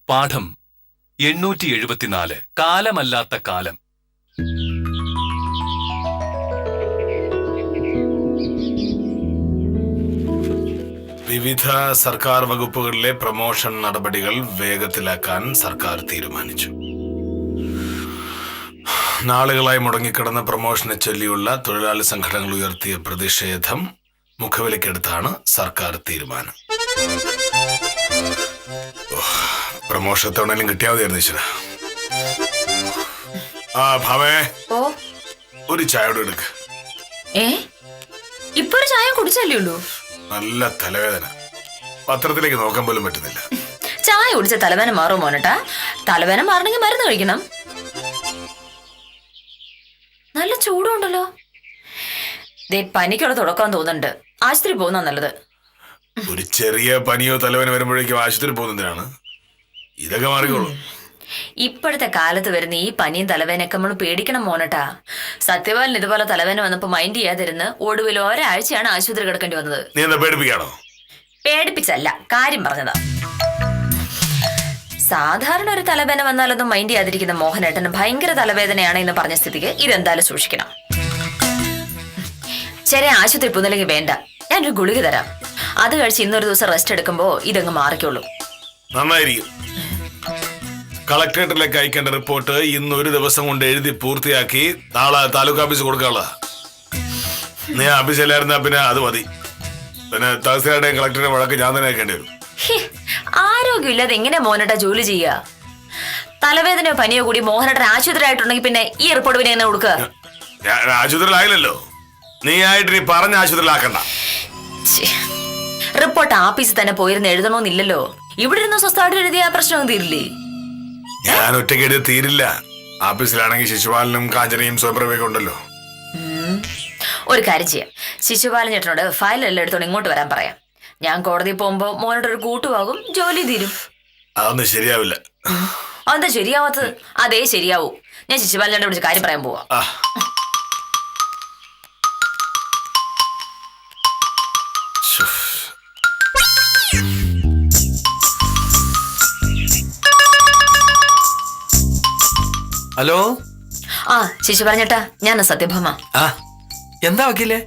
പാഠം 874 കാലമല്ലാത്ത കാലം. വിവിധ സർക്കാർ വകുപ്പുകളിലെ പ്രൊമോഷൻ നടപടികൾ വേഗത്തിലാക്കാൻ സർക്കാർ തീരുമാനിച്ചു. നാളുകളായി മുടങ്ങിക്കിടന്ന പ്രൊമോഷനെ ചൊല്ലിയുള്ള തൊഴിലാളി സംഘടനകൾ ഉയർത്തിയ പ്രതിഷേധം മുഖവിലക്കെടുത്താണ് സർക്കാർ തീരുമാനം. പ്രൊമോഷൻ എത്തവണേലും കിട്ടിയാൽ മതിയായിരുന്നു ഈശ്വര. ഭാവേ, ഒരു ചായയോട് എടുക്ക. ഇപ്പൊ ഒരു ചായ കുടിച്ചല്ലേ ഉള്ളൂ? നല്ല തലവേദന, പത്രത്തിലേക്ക് നോക്കാൻ പോലും പറ്റുന്നില്ല. ചായ കുടിച്ച തലവേദന മാറും മോനട്ടാ. തലവേദന മാറണമെങ്കിൽ മരുന്ന് കഴിക്കണം. നല്ല ചൂടുണ്ടല്ലോ. പനിക്കുള്ള തുടക്കം തോന്നുന്നുണ്ട്. ആശുപത്രി പോകുന്ന നല്ലത്. ഒരു ചെറിയ പനിയോ തലവേദന വരുമ്പോഴേക്കും ആശുപത്രി പോകുന്നതിനാണ്. ഇതൊക്കെ മാറിക്കോളൂ. ഇപ്പോഴത്തെ കാലത്ത് വരുന്ന ഈ പനിയും തലവേദനയൊക്കെ നമ്മൾ പേടിക്കണം മോനട്ടാ. സത്യപാലന് ഇതുപോലെ തലവേദന വന്നപ്പോ മൈൻഡ് ചെയ്യാതിരുന്ന് ഒടുവിൽ ഒരാഴ്ചയാണ് ആശുപത്രി കിടക്കേണ്ടി വന്നത്. നീ എന്താ പേടിപ്പിക്കാണോ? പേടിപ്പിച്ചല്ല, കാര്യം പറഞ്ഞതാ. സാധാരണ ഒരു തലവേദന വന്നാലൊന്നും മൈൻഡ് ചെയ്യാതിരിക്കുന്ന മോഹനേട്ടന് ഭയങ്കര തലവേദനയാണ് എന്ന് പറഞ്ഞ സ്ഥിതിക്ക് ഇതെന്തായാലും സൂക്ഷിക്കണം. ചെറിയ ആശുപത്രി പോകുന്നില്ലെങ്കിൽ വേണ്ട, ഞാനൊരു ഗുളിക തരാം. അത് കഴിച്ച് ഇന്നൊരു ദിവസം റെസ്റ്റ് എടുക്കുമ്പോ ഇതങ്ങ് മാറിക്കോളൂ. നന്നായിരിക്കും. കളക്ടറേറ്റിലേക്ക് അയക്കേണ്ട റിപ്പോർട്ട് ഇന്ന് ഒരു ദിവസം കൊണ്ട് എഴുതി പൂർത്തിയാക്കി നാളെ താലൂക്ക് ഓഫീസ് കൊടുക്കാനുള്ള. നീ ഓഫീസിലായിരുന്ന പിന്നെ അത് മതി. പിന്നെ തഹസിൽദാരുടെയും കളക്ടറുടെയും വഴക്ക് ഞാൻ തന്നെ അയക്കേണ്ടി വരും. ആരോഗ്യമില്ലാതെ എങ്ങനെ മോഹനേട്ട ജോലി ചെയ്യുക? തലവേദനയോ പനിയോ കൂടി മോഹനേട്ടൻ ആശുപത്രി ആയിട്ടുണ്ടെങ്കിൽ പിന്നെ ഈ റിപ്പോർട്ട് പിന്നെ എങ്ങനെ കൊടുക്കുക? ആശുപത്രിയിലായില്ലല്ലോ. നീ ആയിട്ട് നീ പറഞ്ഞ ആശുപത്രിയിലാക്കണ്ട. റിപ്പോർട്ട് ആഫീസിൽ തന്നെ പോയിരുന്ന് എഴുതണമെന്നില്ലല്ലോ. ഇവിടെ ഇരുന്ന് സ്വസ്ഥമായിട്ട് എഴുതിയ പ്രശ്നം തീരില്ലേ? ഞാൻ ഒറ്റയ്ക്ക് എഴുതി തീരില്ല. ആഫീസിലാണെങ്കിൽ ശിശുപാലനും കാഞ്ചനയും സ്വയംപ്രഭയൊക്കെ ഉണ്ടല്ലോ. ഒരു കാര്യം ചെയ്യാം, ശിശുപാലൻ ചേട്ടനോട് ഫയലെല്ലാം എടുത്തോണ്ട് ഇങ്ങോട്ട് വരാൻ പറയാം. ഞാൻ കോടതിയിൽ പോകുമ്പോ മോനോട് ഒരു കൂട്ടുവാകും, ജോലി തീരും. അതൊന്നും ശരിയാവില്ല. അതെന്താ ശരിയാവാത്തത്? അതേ ശരിയാവൂ. ഞാൻ ശിശുപാലൻ ചേട്ടനെ വിളിച്ച് കാര്യം പറയാൻ പോവാ. ഹലോ. ശിശുപാലൻ ചേട്ടാ, ഞാൻ സത്യഭാമ. എന്താ വക്കീലേ?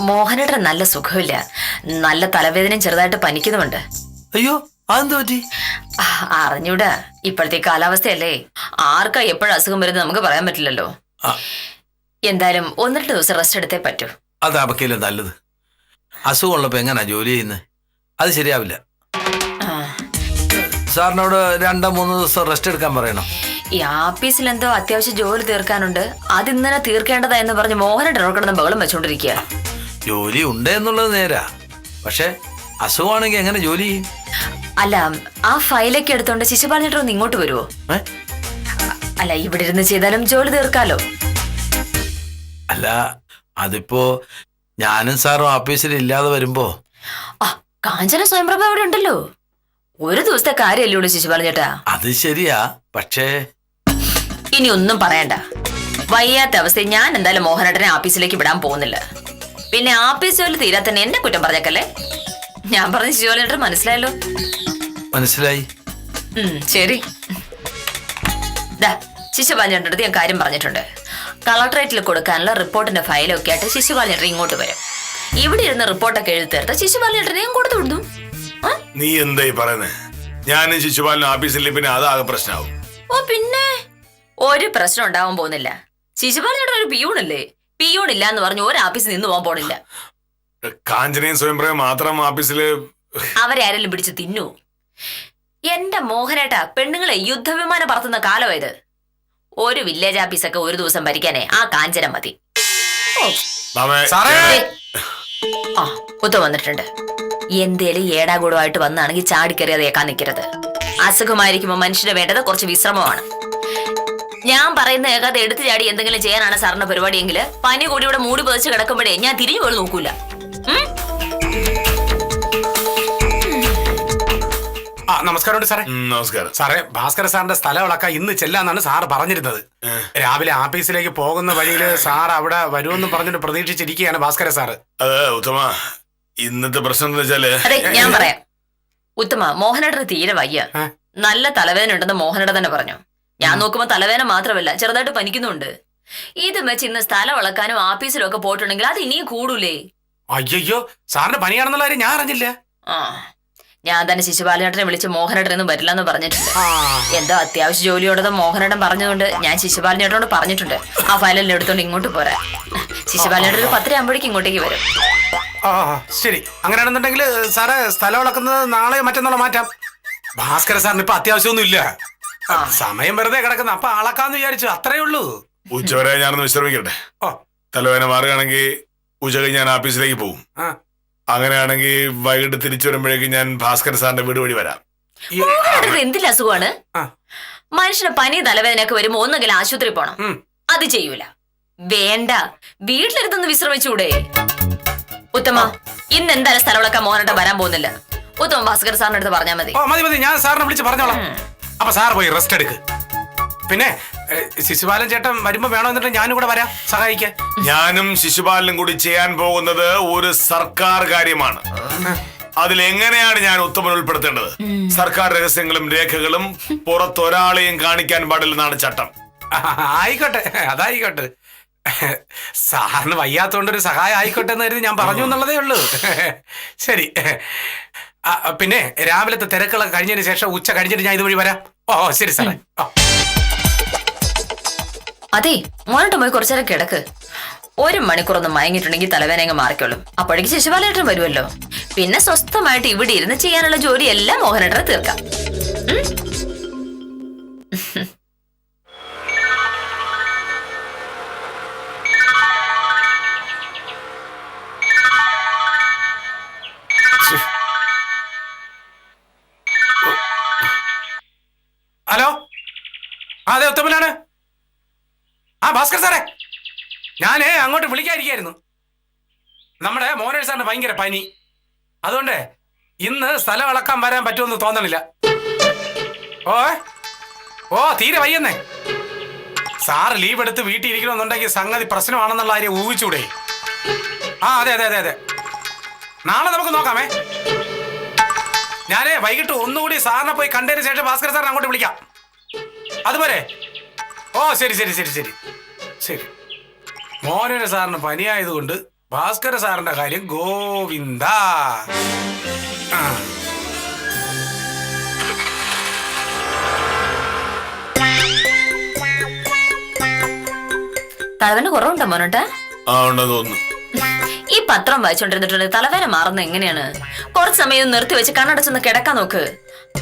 മോഹനേട്ടൻ നല്ല സുഖമില്ല. നല്ല തലവേദനയും ചെറുതായിട്ട് പനിക്കുന്നുമുണ്ട്. അയ്യോ, അതെന്താ പറ്റി? അറിഞ്ഞൂടാ, ഇപ്പോഴത്തെ കാലാവസ്ഥയല്ലേ, ആർക്കാ എപ്പോഴും അസുഖം വരുന്നത് നമുക്ക് പറയാൻ പറ്റില്ലല്ലോ. എന്തായാലും 1-2 ദിവസം റെസ്റ്റ് എടുത്തേ പറ്റൂ. അതാ വക്കീലെ നല്ലത്. അസുഖമുള്ളപ്പോ എങ്ങനാ ജോലി ചെയ്യുന്നത്? അത് ശരിയാവില്ല. സാറിനോട് 2-3 ദിവസം റെസ്റ്റ് എടുക്കാൻ പറയണം. ഈ ആഫീസിൽ എന്തോ അത്യാവശ്യം ജോലി തീർക്കാനുണ്ട്, അത് ഇന്നലെ തീർക്കേണ്ടതാ എന്ന് പറഞ്ഞ് മോഹനേട്ടൻ കിടന്ന് ബഹളം വെച്ചോണ്ടിരിക്കുക. ജോലി ഉണ്ട് എന്നുള്ളത് നേരാ, പക്ഷെ അസുഖമാണെങ്കിൽ എങ്ങനെ ജോലി ചെയ്യും? അല്ല, ആ ഫയലൊക്കെ എടുത്തോണ്ട് ശിശുപാലൻ ചേട്ടൻ ഒന്ന് ഇങ്ങോട്ട് വരുവോ? അല്ല, ഇവിടെ ഇരുന്ന് ചെയ്താലും ജോലി തീർക്കാലോ. അല്ല, അതിപ്പോ ഞാനും സാറും ഓഫീസിൽ ഇല്ലാതെ വരുമ്പോ. കാഞ്ചന സ്വയംപ്രഭ അവിടെ ഉണ്ടല്ലോ. ഒരു ദിവസത്തെ കാര്യമല്ലേ ഉള്ളൂ ശിശുപാലൻ ചേട്ടാ. അത് ശരിയാ, പക്ഷേ ഇനി ഒന്നും പറയണ്ട. വയ്യാത്ത അവസ്ഥയിൽ ഞാൻ എന്തായാലും മോഹനേട്ടനെ ഓഫീസിലേക്ക് വിടാൻ പോകുന്നില്ല. പിന്നെ ആഫീസ് ജോലി തീരാ തന്നെ എന്നെ കുറ്റം പറഞ്ഞേക്കല്ലേ. ഞാൻ പറഞ്ഞ ശിശുപാലൻ ചേട്ടൻ മനസ്സിലായല്ലോ. മനസ്സിലായി. ശരി. ശിശുപാലൻ ചേട്ടൻ്റെ അടുത്ത് ഞാൻ കാര്യം പറഞ്ഞിട്ടുണ്ട്. കളക്ടറേറ്റിൽ കൊടുക്കാനുള്ള റിപ്പോർട്ടിന്റെ ഫയലൊക്കെ ആയിട്ട് ശിശുപാലൻ ചേട്ടൻ ഇങ്ങോട്ട് വരും. ഇവിടെ ഇരുന്ന് റിപ്പോർട്ടൊക്കെ എഴുതി തീർത്ത് ശിശുപാലൻ ചേട്ടനെ ഞാൻ കൊടുത്തു വിടുന്നു. നീ എന്തായി പറയുന്നേ? ഞാനും ശിശുപാലനും ഓഫീസിൽ പിന്നെ അതാകെ പ്രശ്നമാവും. പിന്നെ ഒരു പ്രശ്നം ഉണ്ടാവാൻ പോകുന്നില്ല. ശിശുപാലൻ ചേട്ടൻ ഒരു പിയൂണല്ലേ? പിയൂൺ ഇല്ല എന്ന് പറഞ്ഞു ഒരു ഓഫീസിൽ നിന്ന് പോകാൻ പോണില്ല. കാഞ്ചനയും സ്വയംപ്രഭ മാത്രം ഓഫീസില് അവരെ ആരെങ്കിലും പിടിച്ച് തിന്നു. എന്റെ മോഹനേട്ടാ, പെണ്ണുങ്ങളെ യുദ്ധവിമാനം പറത്തുന്ന കാലമായത്. ഒരു വില്ലേജ് ഓഫീസൊക്കെ ഒരു ദിവസം ഭരിക്കാനേ ആ കാഞ്ചന മതി. ഒത്തു വന്നിട്ടുണ്ട്. എന്തേലും ഏടാകൂടമായിട്ട് വന്നാണെങ്കിൽ ചാടിക്കറിയാതെ ഏക്കാൻ നിൽക്കരുത്. അസുഖമായിരിക്കുമ്പോ മനുഷ്യന് വേണ്ടത് കുറച്ച് വിശ്രമമാണ്. ഞാൻ പറയുന്ന ഏകാതെ എടുത്തു ചാടി എന്തെങ്കിലും ചെയ്യാനാണ് സാറിന്റെ പരിപാടിയെങ്കിൽ പനി കൂടി ഇവിടെ മൂടി പൊതിച്ച് കിടക്കുമ്പോഴേ ഞാൻ തിരിഞ്ഞു പോലും നോക്കൂല. നമസ്കാരം സാറേ. നമസ്കാരം സാറേ, ഭാസ്കര സാറിന്റെ സ്ഥലം ഇളക്കാൻ ഇന്ന് ചെല്ലാന്നാണ് സാറ് പറഞ്ഞിരുന്നത്. രാവിലെ ഓഫീസിലേക്ക് പോകുന്ന വഴിയിൽ സാർ അവിടെ വരുമെന്നും പറഞ്ഞിട്ട് പ്രതീക്ഷിച്ചിരിക്കുകയാണ് ഭാസ്കര സാറ്. ഉത്തമ, ഇന്നത്തെ പ്രശ്നം എന്താ വെച്ചാല് ഞാൻ പറയാം. ഉത്തമ, മോഹനേട്ടന് തീരെ വയ്യ. നല്ല തലവേദന ഉണ്ടെന്ന് മോഹനേട്ടൻ തന്നെ പറഞ്ഞു. ഞാൻ നോക്കുമ്പോ തലവേദന മാത്രമല്ല, ചെറുതായിട്ട് പനിക്കുന്നുണ്ട്. ഇത് വെച്ച് ഇന്ന് സ്ഥലം വളക്കാനും ആഫീസിലും ഒക്കെ പോയിട്ടുണ്ടെങ്കിൽ അത് ഇനിയും കൂടൂലേ? അയ്യോ, സാറിന് പനിയാണെന്നുള്ള കാര്യം ഞാൻ അറിഞ്ഞില്ല. ആ, ഞാൻ തന്നെ ശിശുപാലനേട്ടനെ വിളിച്ച് മോഹനേട്ടനൊന്നും വരില്ലെന്ന് പറഞ്ഞിട്ടുണ്ട്. എന്തോ അത്യാവശ്യ ജോലിയോടത് മോഹനേട്ടൻ പറഞ്ഞതുകൊണ്ട് ഞാൻ ശിശുപാലനേട്ടനോട് പറഞ്ഞിട്ടുണ്ട് ആ ഫയലെല്ലാം എടുത്തോണ്ട് ഇങ്ങോട്ട് പോരാ. ശിശുപാലനേട്ടൻ ഒരു 10 ആകുമ്പോഴേക്കും ഇങ്ങോട്ടേക്ക് വരും. ആ ശരി, അങ്ങനെയാണെന്നുണ്ടെങ്കിൽ സാറ് സ്ഥലം ഇളക്കുന്നത് നാളെ മറ്റന്നാളെ മാറ്റാം. ഭാസ്കര സാറിന് ഇപ്പൊ അത്യാവശ്യമൊന്നും ഇല്ല, സമയം വെറുതെ കിടക്കുന്ന, അപ്പൊ അളക്കാന്ന് വിചാരിച്ചു, അത്രേ ഉള്ളൂ. ഉച്ചവരെ ഞാനൊന്ന് വിശ്രമിക്കട്ടെ. തലവേദന മാറുകയാണെങ്കിൽ ഉച്ച കഴിഞ്ഞ് ഞാൻ ആഫീസിലേക്ക് പോകും. അങ്ങനെയാണെങ്കിൽ വൈകിട്ട് തിരിച്ചു വരുമ്പോഴേക്കും ഞാൻ ഭാസ്കര സാറിന്റെ വീട് വഴി വരാം. എന്തില്ല അസുഖമാണ്? മനുഷ്യന് പനി തലവേദനയൊക്കെ വരുമ്പോ ഒന്നെങ്കിലും ആശുപത്രി പോണം. അത് ചെയ്യൂല. വേണ്ട, വീട്ടിലിരുന്ന് വിശ്രമിച്ചൂടെ? ഉത്തമ, ഇന്ന് എന്തായാലും സ്ഥലങ്ങളൊക്കെ മോഹനേട്ടൻ വരാൻ പോകുന്നില്ല. ഉത്തമ ഭാസ്കർ സാറിന്റെ അടുത്ത് പറഞ്ഞാൽ മതി. മതി, ഞാൻ സാറിനെ വിളിച്ച് പറഞ്ഞോളാം. അപ്പൊ സാർ പോയി റെസ്റ്റ് എടുക്ക്. പിന്നെ ശിശുപാലൻ ചേട്ടൻ വരുമ്പോ വേണമെന്നുണ്ടെങ്കിൽ ഞാനും കൂടെ വരാം സഹായിക്കാൻ. ഞാനും ശിശുപാലനും കൂടി ചെയ്യാൻ പോകുന്നത് ഒരു സർക്കാർ കാര്യമാണ്. അതിലെങ്ങനെയാണ് ഞാൻ ഉത്തമൻ ഉൾപ്പെടുത്തേണ്ടത്? സർക്കാർ രഹസ്യങ്ങളും രേഖകളും പുറത്തൊരാളെയും കാണിക്കാൻ പാടില്ലെന്നാണ് ചട്ടം. ആയിക്കോട്ടെ, അതായിക്കോട്ടെ. സാറിന് വയ്യാത്തോണ്ടൊരു സഹായം ആയിക്കോട്ടെ എന്ന് കരുതി ഞാൻ പറഞ്ഞു എന്നുള്ളതേ ഉള്ളൂ. ശരി, പിന്നെ രാവിലത്തെ തിരക്കുകളൊക്കെ കഴിഞ്ഞതിന് ശേഷം ഉച്ച കഴിഞ്ഞിട്ട് ഞാൻ ഇതുവഴി വരാം. ഓ ശരി സാറേ. അതെ, മോനോട്ട് പോയി കുറച്ചേരം കിടക്ക്. 1 മണിക്കൂറൊന്നും മയങ്ങിയിട്ടുണ്ടെങ്കിൽ തലവേദന അങ്ങ് മാറിക്കോളും. അപ്പോഴേക്ക് ശിശുപാലേട്ടൻ വരുമല്ലോ. പിന്നെ സ്വസ്ഥമായിട്ട് ഇവിടെ ഇരുന്ന് ചെയ്യാനുള്ള ജോലി എല്ലാം മോഹനേട്ടനെ തീർക്കാം. ഹലോ, അതെ ഉത്തമനാണ്. ഭാസ്കർ സാറേ, ഞാനേ അങ്ങോട്ട് വിളിക്കാതിരിക്കായിരുന്നു. നമ്മുടെ മോഹനേട്ടൻ സാറിന് ഭയങ്കര പനി, അതുകൊണ്ട് ഇന്ന് സ്ഥലം അളക്കാൻ വരാൻ പറ്റുമെന്ന് തോന്നണില്ല. ഓ തീരെ വയ്യെന്നേ. സാറ് ലീവ് എടുത്ത് വീട്ടിൽ ഇരിക്കണമെന്നുണ്ടെങ്കിൽ സംഗതി പ്രശ്നമാണെന്നുള്ള കാര്യം ഊഹിച്ചൂടെ? അതെ അതെ അതെ അതെ, നാളെ നമുക്ക് നോക്കാമേ. ഞാനേ വൈകിട്ട് ഒന്നുകൂടി സാറിനെ പോയി കണ്ടതിന് ശേഷം ഭാസ്കർ സാറിനെ അങ്ങോട്ട് വിളിക്കാം. അതുപോലെ. ഓ ശരി ശരി ശരി ശരി ശരി. മോഹനേട്ടൻ സാറിന് പനിയായതുകൊണ്ട് ഭാസ്കര സാറിന്റെ കാര്യം ഗോവിന്ദ. തലവേദന കുറവുണ്ടോ മോനോട്ടെ? തോന്നുന്നു. ഈ പത്രം വായിച്ചോണ്ടിരുന്നിട്ടുണ്ട് തലവേദന മാറുന്നത് എങ്ങനെയാണ്? കുറച്ച് സമയം നിർത്തി വെച്ച് കണ്ണടച്ചൊന്ന് കിടക്കാൻ നോക്ക്.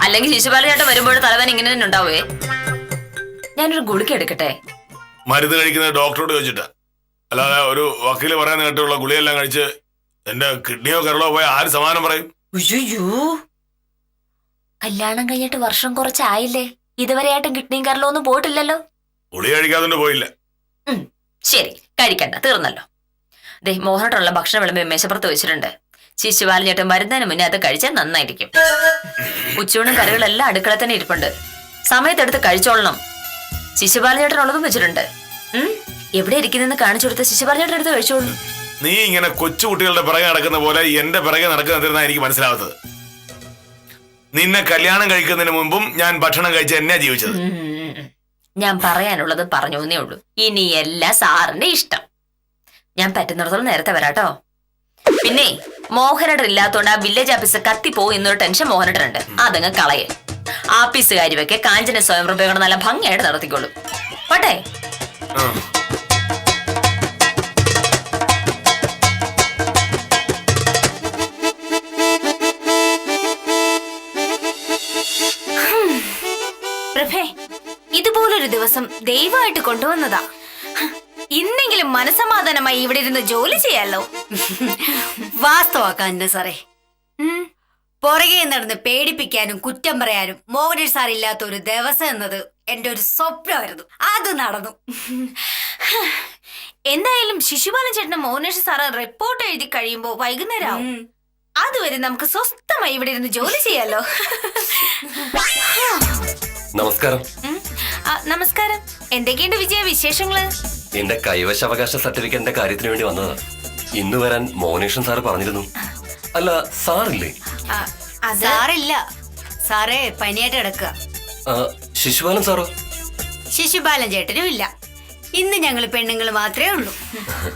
അല്ലെങ്കിൽ ശിശുപാലനേട്ടൻ വരുമ്പോൾ തലവേദന ഇങ്ങനെ തന്നെ ഉണ്ടാവേ. ഞാനൊരു ഗുളിക എടുക്കട്ടെ? മരുന്ന് കഴിക്കുന്നത് ഡോക്ടറോട് ചോദിച്ചിട്ടാ, അല്ലാതെ ഒരു വക്കീല് പറയാൻ കേട്ടുള്ള ഗുളിയെല്ലാം കഴിച്ച് എന്റെ കിഡ്നിയോ കരളോ പോയ ആര് സമാനം പറയും? കല്യാണം കഴിഞ്ഞിട്ട് വർഷം കുറച്ചായില്ലേ, ഇതുവരെയായിട്ടും കിഡ്നിയും കരളോ ഒന്നും പോയിട്ടില്ലല്ലോ. ഗുളിക കഴിക്കാതെ പോയില്ല. ശരി, കഴിക്കണ്ട, തീർന്നല്ലോ. ദേ, മോഹനോട്ടുള്ള ഭക്ഷണം വിളമ്പി മേശപ്പുറത്ത് വെച്ചിട്ടുണ്ട്. ശിശുപാലനേട്ടൻ വരുന്നതിന് മുന്നേ അത് കഴിച്ചാൽ നന്നായിരിക്കും. ഉച്ചയൂണും കറികളെല്ലാം അടുക്കള തന്നെ ഇരിപ്പുണ്ട്, സമയത്തെടുത്ത് കഴിച്ചോളണം. ശിശുപാലനേട്ടനുള്ളതും വെച്ചിട്ടുണ്ട്. എവിടെ ഇരിക്കുന്നെന്ന് കാണിച്ചു കൊടുത്ത് ശിശുപാലനേട്ടൻ എടുത്ത് കഴിച്ചോളൂ. നീ ഇങ്ങനെ കൊച്ചുകുട്ടികളുടെ പിറകെ നടക്കുന്ന പോലെ എന്റെ പിറകെ നടക്കുന്നതിനാ എനിക്ക് മനസ്സിലാവാത്തത്. നിന്നെ കല്യാണം കഴിക്കുന്നതിന് മുമ്പും ഞാൻ ഭക്ഷണം കഴിച്ച് എന്നെയാ ജീവിച്ചത്. ഞാൻ പറയാനുള്ളത് പറഞ്ഞു എന്നേ ഉള്ളൂ. ഇനി എല്ലാം സാറിന്റെ ഇഷ്ടം. ഞാൻ പറ്റുന്നിടത്തോളം നേരത്തെ വരാട്ടോ. പിന്നെ മോഹനേട്ടൻ ഇല്ലാത്തോണ്ട് ആ വില്ലേജ് ഓഫീസ് കത്തിപ്പോകും എന്നൊരു ടെൻഷൻ മോഹനേട്ടനുണ്ട്. അതങ്ങ് കളയെ. ആഫീസ് കാര്യമൊക്കെ കാഞ്ചന സ്വയംപ്രഭയോടെ നല്ല ഭംഗിയായിട്ട് നടത്തിക്കോളൂ. പോട്ടെ. പ്രഭേ, ഇതുപോലൊരു ദിവസം ദൈവമായിട്ട് കൊണ്ടുവന്നതാ. ഇന്നെങ്കിലും മനസമാധാനമായി ഇവിടെ ഇരുന്ന് ജോലി ചെയ്യാലോ. വാസ്തവാക്കാൻ സാറേ, പുറകെ നടന്ന് പേടിപ്പിക്കാനും കുറ്റം പറയാനും മോഹനേട്ടൻ സാർ ഇല്ലാത്ത ഒരു ദിവസം എന്നത് എന്റെ ഒരു സ്വപ്നമായിരുന്നു. അത് നടന്നു. എന്തായാലും ശിശുപാലൻ ചേട്ടന് മോഹനേട്ടൻ സാറ് റിപ്പോർട്ട് എഴുതി കഴിയുമ്പോ വൈകുന്നേരം ആവും. അതുവരെ നമുക്ക് സ്വസ്ഥമായി ഇവിടെ ഇരുന്ന് ജോലി ചെയ്യാലോ. നമസ്കാരം. നമസ്കാരം. എന്തൊക്കെയുണ്ട് വിജയ വിശേഷങ്ങള്? എന്റെ കൈവശാവകാശ സർട്ടിഫിക്കറ്റിന്റെ കാര്യത്തിന് വേണ്ടി വന്നതാ. ഇന്ന് വരാൻ മോഹനേഷൻ സാറ് പറഞ്ഞിരുന്നു. അല്ല, സാറില്ലേ? സാറില്ല, സാറേ പനിയായിട്ട് കിടക്കുക. ആ, ശിശുപാലൻ സാറോ? ശിശുപാലൻ ചേട്ടനും ഇല്ല. ഇന്ന് ഞങ്ങൾ പെണ്ണുങ്ങൾ മാത്രമേ ഉള്ളൂ.